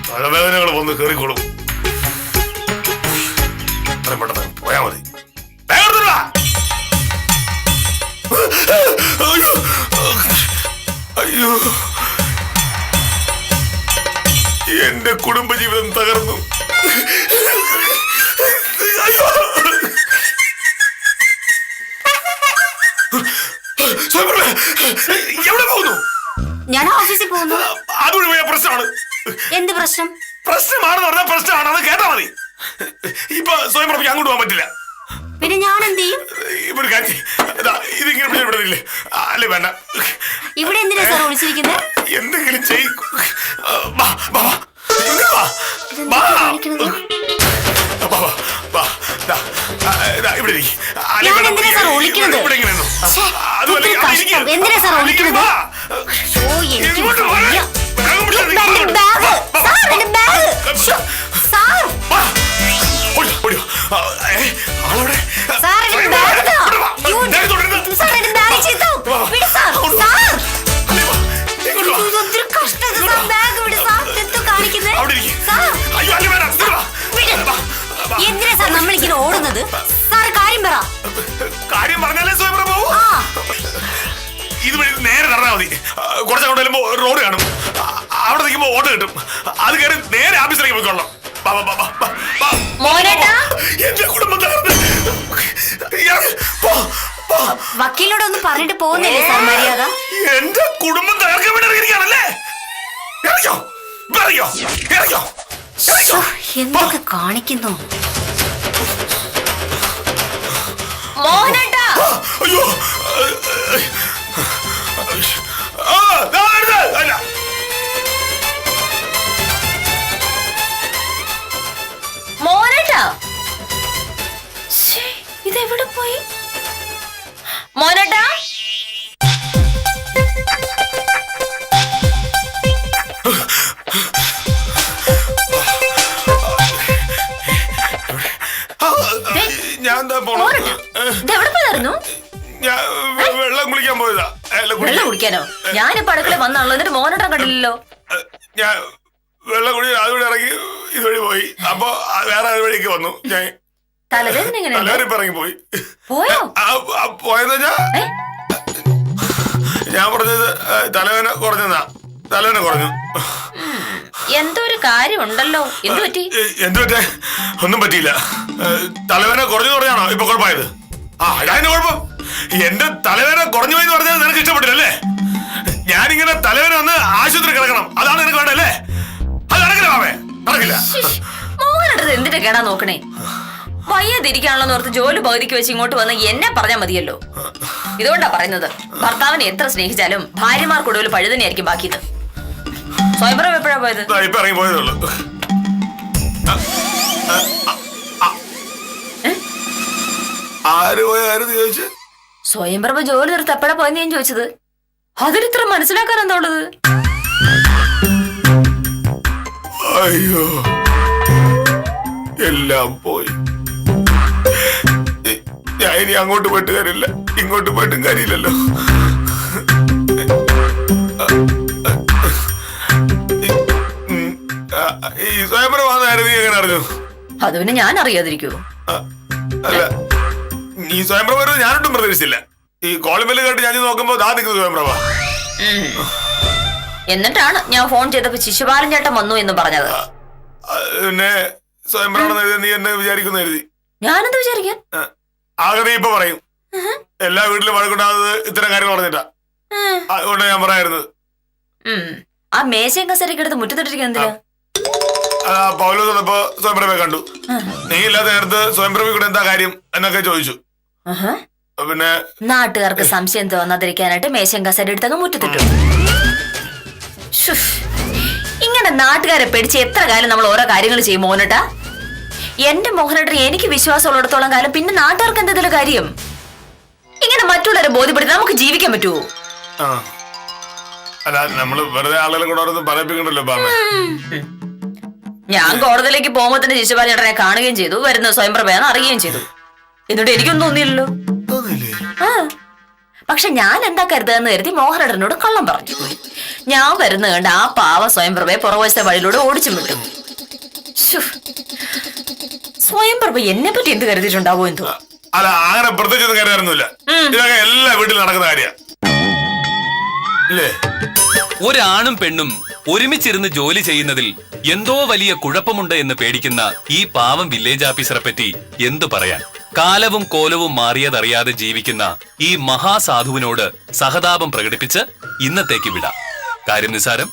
തലവേദനകൾ വന്ന് കയറിക്കോളും. പോയാ മതി. അയ്യോ, എന്റെ കുടുംബജീവിതം തകർന്നു. അയ്യോ, എവിടെ പോകുന്നു? ഞാൻ ഓഫീസിൽ പോകുന്നു. അതുവഴി പ്രശ്നമാണ്. എന്ത് പ്രശ്നം? പ്രശ്നമാണെന്ന് പറഞ്ഞാൽ പ്രശ്നമാണ്, അത് കേട്ടാ മതി. ഇപ്പൊ സ്വയംപ്രഭയ്ക്ക് അങ്ങോട്ട് പോകാൻ പറ്റില്ല. പിന്നെ ഞാൻ എന്ത് ചെയ്യും? ഇവിടെ കാര്യം ഇതിങ്ങനെ വിടവില്ലേ? അല്ലേ വേണ്ട. ഇവിടെ എന്തിനാ സാർ വിളിച്ചിരിക്കുന്നത്? എന്തെങ്കിലും ചെയ്യും. എന്തിനാ സാർ വിളിക്കുന്നത്? എന്തിനാ സാർ നമ്മളിങ്ങനെ ഓടുന്നത്? സാർ കാര്യം പറ. കാര്യം പറഞ്ഞാലേ സ്വയംപ്രഭ ഇതുവഴി നേരെ നടന്നാൽ മതി. കുറച്ചങ്ങോട്ട് വരുമ്പോ റോഡ് കാണും. അവിടെ നിൽക്കുമ്പോ ഓട്ടോ കിട്ടും. അത് കയറി നേരെ ആഫീസിലേക്ക് പോയിക്കൊള്ളാം. എന്റെ കുടുംബം തകർന്ന്. വക്കീലിനോട് ഒന്ന് പറഞ്ഞിട്ട് പോകുന്നില്ലേ സാർ മര്യാദ? എന്റെ കുടുംബം തകർക്കാൻ വേണ്ടി ഇറങ്ങിയിരിക്കുകയാണല്ലേ? ഇറങ്ങിയോ, ഇറങ്ങിയോ, ഇറങ്ങിയോ. എന്തൊക്കെ കാണിക്കുന്നു? മോഹനേട്ടാ, അയ്യോ, അല്ല, മോഹനേട്ടാ, ഇതെവിടെ പോയി? മോഹനേട്ടാ, ഞാൻ എന്താ പോണു? ഇതെവിടെ പോയായിരുന്നു? ഞാൻ വെള്ളം കുളിക്കാൻ പോയതാ. വെള്ളം കുടിക്കാനോ? ഞാനിപ്പോ അടുക്കള വന്നാണല്ലോ, എന്നിട്ട് മോഹനേട്ടൻ കണ്ടില്ലല്ലോ. ഞാൻ വെള്ളം കുടി അതുവഴി ഇറങ്ങി ഇതുവഴി പോയി. അപ്പൊ വേറെ വഴിക്ക് വന്നു. ഞാൻ തലവേദന തലവേദന ഇപ്പൊ ഇറങ്ങി പോയി. പോയോ? പോയെന്ന് വെച്ചാ ഞാൻ പറഞ്ഞത് തലവേദന കുറഞ്ഞെന്നാ. തലവേദന കുറഞ്ഞു. എന്തോ ഒരു കാര്യം ഉണ്ടല്ലോ. എന്തു പറ്റി? എന്തു പറ്റേ? ഒന്നും പറ്റിയില്ല. തലവേദന കുറഞ്ഞു പറഞ്ഞാണോ ഇപ്പൊ കുഴപ്പമായത്? അതായത് കുഴപ്പം. എന്റെ തലവേദന കുറഞ്ഞു പോയി എന്ന് പറഞ്ഞാൽ നിനക്ക് ഇഷ്ടപ്പെട്ടില്ലല്ലേ? ഞാനിങ്ങനെ തലവേദന വന്ന് ആശുപത്രി കിടക്കണം, അതാണ് നിനക്ക് വേണ്ടല്ലേ? അത് നടക്കില്ല മാമേ, നടക്കില്ല. മോഹനേട്ടത് എന്തിന്റെ കേടാ നോക്കണേ? വയ്യാതിരിക്കാണല്ലോ ഓർത്ത് ജോലി പകുതിക്ക് വെച്ച് ഇങ്ങോട്ട് വന്ന് എന്നെ പറഞ്ഞാൽ മതിയല്ലോ. ഇതുകൊണ്ടാ പറയുന്നത്, ഭർത്താവിനെ എത്ര സ്നേഹിച്ചാലും ഭാര്യമാർക്കൊടുവിൽ പഴുതന്നെയായിരിക്കും ബാക്കിയത്. സ്വയംപ്രഭ എപ്പോഴാ പോയത്? ഇപ്പൊ ഇറങ്ങി പോയതുള്ളൂ. ആര് പോയായിരുന്നു ചോദിച്ചു? സ്വയംപ്രഭ ജോലി നിർത്തി എപ്പോഴാ പോയെന്ന് ഞാൻ ചോദിച്ചത്. അതിലിത്ര മനസ്സിലാക്കാൻ എന്താ ഉള്ളത്? അയ്യോ, എല്ലാം പോയി. ഞാൻ ഇനി അങ്ങോട്ട് പോയിട്ട് കാര്യമില്ല, ഇങ്ങോട്ട് പോയിട്ടും കാര്യമില്ലല്ലോ. ഈ സ്വയംപ്രഭ വന്നായിരുന്നു, നീ എങ്ങനെ അറിഞ്ഞു? അത് പിന്നെ ഞാൻ അറിയാതിരിക്കൂ? അല്ല, ഈ സ്വയംപ്രഭ ഞാനൊട്ടും പ്രതീക്ഷിച്ചില്ല. ഈ കോളിംഗ് ബെല്ല് കേട്ട് ഞാൻ നോക്കുമ്പോ ദാ നിൽക്കുന്നു സ്വയംപ്രഭ. എന്നിട്ടാണ് ഞാൻ ഫോൺ ചെയ്തപ്പോ ശിശുപാലൻ ചേട്ടൻ വന്നു എന്ന് പറഞ്ഞത്. പിന്നെ സ്വയംഭ്രമാണെന്ന് എഴുതി നീ എന്നെ വിചാരിക്കുന്ന എഴുതി. ഞാനെന്ത് വിചാരിക്കാൻ? ആകെ നീ ഇപ്പൊ പറയും എല്ലാ വീട്ടിലും വഴക്കുണ്ടാകുന്നത് ഇത്തരം കാര്യങ്ങൾ പറഞ്ഞിട്ടാ. അതുകൊണ്ട് ഞാൻ പറയായിരുന്നത്. ആ മേശയും കസേരയൊക്കെ എടുത്ത് മുറ്റത്തിട്ടിരിക്കുന്ന എന്തിനാ? പൗലോസ് വന്നപ്പോ സ്വയംപ്രഭയെ കണ്ടു. നീ ഇല്ലാത്ത നേരത്ത് സ്വയംപ്രഭ കൂടെ എന്താ കാര്യം എന്നൊക്കെ ചോദിച്ചു. പിന്നെ നാട്ടുകാർക്ക് സംശയം തോന്നാതിരിക്കാനായിട്ട് മേശയും കസേര എടുത്തങ്ങ് മുറ്റത്തിട്ടു. ഇങ്ങനെ നാട്ടുകാരെ പേടിച്ച് എത്ര കാലം നമ്മൾ ഓരോ കാര്യങ്ങൾ ചെയ്യും മോഹനേട്ടാ? എന്റെ മോഹനേട്ടൻ എനിക്ക് വിശ്വാസമുള്ളിടത്തോളം കാലം പിന്നെ നാട്ടുകാർക്ക് എന്തെങ്കിലും കാര്യം? ഇങ്ങനെ മറ്റുള്ളവരെ ബോധ്യപ്പെടുത്തി നമുക്ക് ജീവിക്കാൻ പറ്റുമോ? അല്ല നമ്മള് വെറുതെ ആളുകളെ കൂടെ ഒന്നും പറയിപ്പിക്കണ്ടല്ലോ. ഞാൻ കോടതിയിലേക്ക് പോകുമ്പോ തന്നെ ശിശുപാലൻ ചേട്ടനെ കാണുകയും ചെയ്തു, വരുന്ന സ്വയംപ്രഭയാന്ന് അറിയുകയും ചെയ്തു. എന്നിട്ട് എനിക്കൊന്നും തോന്നിയില്ലല്ലോ. പക്ഷെ ഞാൻ എന്താ കരുതുകയെന്ന് കരുതി മോഹനേട്ടനോട് കള്ളം പറഞ്ഞു. ഞാൻ വരുന്ന കണ്ട് ആ പാവ സ്വയംപ്രഭയെ പുറവശത്തെ വഴിയിലൂടെ ഓടിച്ചു വിട്ടു. സ്വയംപ്രഭ എന്നെ പറ്റി എന്ത് കരുതിയിട്ടുണ്ടാവോ എന്തോ. അല്ല അങ്ങനെ പ്രത്യേകിച്ചൊന്നും കരുതാനൊന്നുമില്ല. ഇതൊക്കെ എല്ലാ വീട്ടിലും നടക്കുന്ന കാര്യ. ഒരാണും പെണ്ണും ഒരുമിച്ചിരുന്ന് ജോലി ചെയ്യുന്നതിൽ എന്തോ വലിയ കുഴപ്പമുണ്ട് എന്ന് പേടിക്കുന്ന ഈ പാവം വില്ലേജ് ഓഫീസറെ പറ്റി എന്തു പറയാൻ? കാലവും കോലവും മാറിയതറിയാതെ ജീവിക്കുന്ന ഈ മഹാസാധുവിനോട് സഹതാപം പ്രകടിപ്പിച്ച് ഇന്നത്തേക്ക് വിടാം. കാര്യം നിസാരം.